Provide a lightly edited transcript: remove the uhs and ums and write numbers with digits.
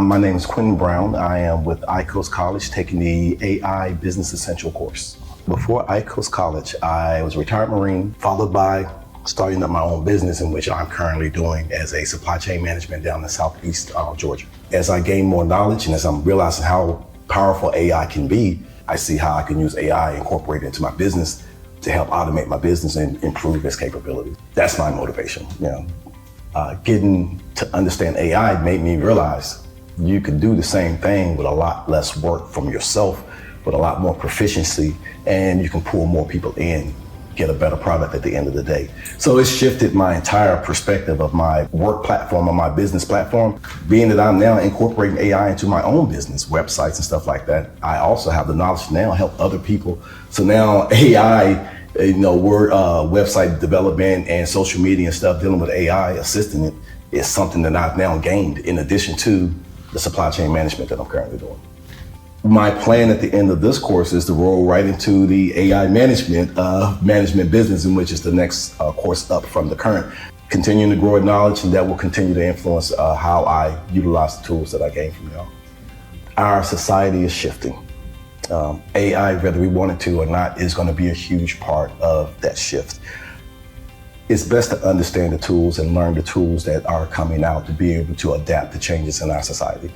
My name is Quentin Brown. I am with ICOHS College taking the AI Business Essential course. Before ICOHS College, I was a retired Marine, followed by starting up my own business, in which I'm currently doing as a supply chain management down in Southeast Georgia. As I gain more knowledge and as I'm realizing how powerful AI can be, I see how I can use AI and incorporate it into my business to help automate my business and improve its capabilities. That's my motivation. Getting to understand AI made me realize you can do the same thing with a lot less work from yourself, with a lot more proficiency, and you can pull more people in, get a better product at the end of the day. So it shifted my entire perspective of my work platform, of my business platform. Being that I'm now incorporating AI into my own business, websites and stuff like that, I also have the knowledge to now help other people. So now AI, website development and social media and stuff, dealing with AI, assisting it, is something that I've now gained in addition to the supply chain management that I'm currently doing. My plan at the end of this course is to roll right into the AI management business, in which is the next course up from the current. Continuing to grow in knowledge, and that will continue to influence how I utilize the tools that I gain from y'all. Our society is shifting. AI, whether we want it to or not, is going to be a huge part of that shift. It's best to understand the tools and learn the tools that are coming out to be able to adapt to changes in our society.